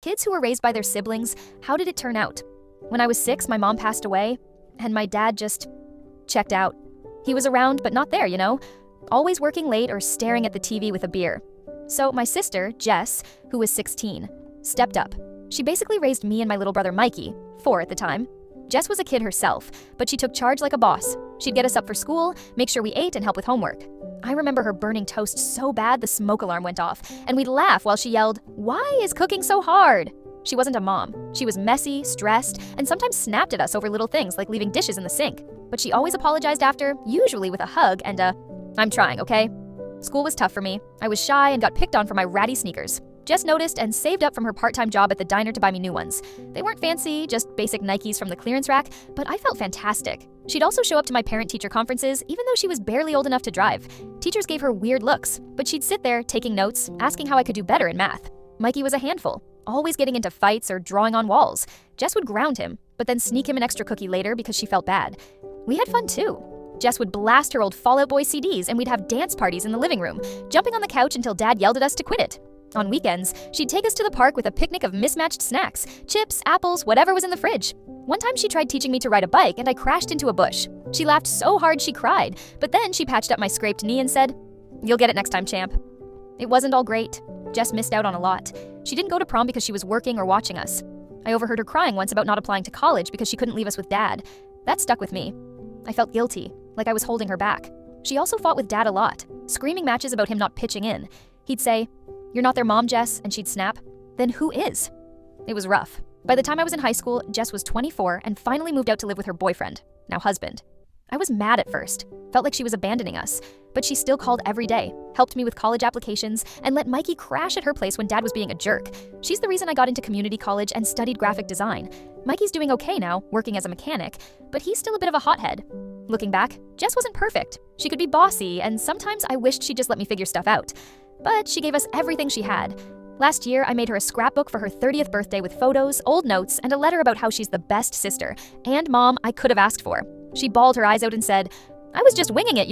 Kids who were raised by their siblings, how did it turn out? When I was 6, my mom passed away, and my dad just checked out. He was around, but not there, always working late or staring at the TV with a beer. So my sister, Jess, who was 16, stepped up. She basically raised me and my little brother Mikey, 4 at the time. Jess was a kid herself, but she took charge like a boss. She'd get us up for school, make sure we ate, and help with homework. I remember her burning toast so bad the smoke alarm went off, and we'd laugh while she yelled, "Why is cooking so hard?" She wasn't a mom. She was messy, stressed, and sometimes snapped at us over little things like leaving dishes in the sink. But she always apologized after, usually with a hug and a, "I'm trying, okay?" School was tough for me. I was shy and got picked on for my ratty sneakers. Jess noticed and saved up from her part-time job at the diner to buy me new ones. They weren't fancy, just basic Nikes from the clearance rack, but I felt fantastic. She'd also show up to my parent-teacher conferences, even though she was barely old enough to drive. Teachers gave her weird looks, but she'd sit there taking notes, asking how I could do better in math. Mikey was a handful, always getting into fights or drawing on walls. Jess would ground him, but then sneak him an extra cookie later because she felt bad. We had fun too. Jess would blast her old Fall Out Boy CDs and we'd have dance parties in the living room, jumping on the couch until Dad yelled at us to quit it. On weekends, she'd take us to the park with a picnic of mismatched snacks, chips, apples, whatever was in the fridge. One time she tried teaching me to ride a bike and I crashed into a bush. She laughed so hard she cried, but then she patched up my scraped knee and said, "You'll get it next time, champ." It wasn't all great. Jess missed out on a lot. She didn't go to prom because she was working or watching us. I overheard her crying once about not applying to college because she couldn't leave us with Dad. That stuck with me. I felt guilty, like I was holding her back. She also fought with Dad a lot, screaming matches about him not pitching in. He'd say, "You're not their mom, Jess," and she'd snap, "Then who is?" It was rough. By the time I was in high school, Jess was 24 and finally moved out to live with her boyfriend, now husband. I was mad at first, felt like she was abandoning us, but she still called every day, helped me with college applications, and let Mikey crash at her place when Dad was being a jerk. She's the reason I got into community college and studied graphic design. Mikey's doing okay now, working as a mechanic, but he's still a bit of a hothead. Looking back, Jess wasn't perfect. She could be bossy, and sometimes I wished she'd just let me figure stuff out. But she gave us everything she had. Last year, I made her a scrapbook for her 30th birthday with photos, old notes, and a letter about how she's the best sister and mom I could have asked for. She bawled her eyes out and said, "I was just winging it,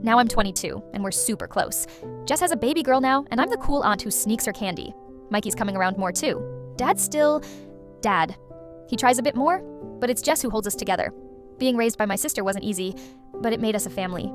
Now I'm 22, and we're super close. Jess has a baby girl now, and I'm the cool aunt who sneaks her candy. Mikey's coming around more too. Dad's still Dad. He tries a bit more, but it's Jess who holds us together. Being raised by my sister wasn't easy, but it made us a family.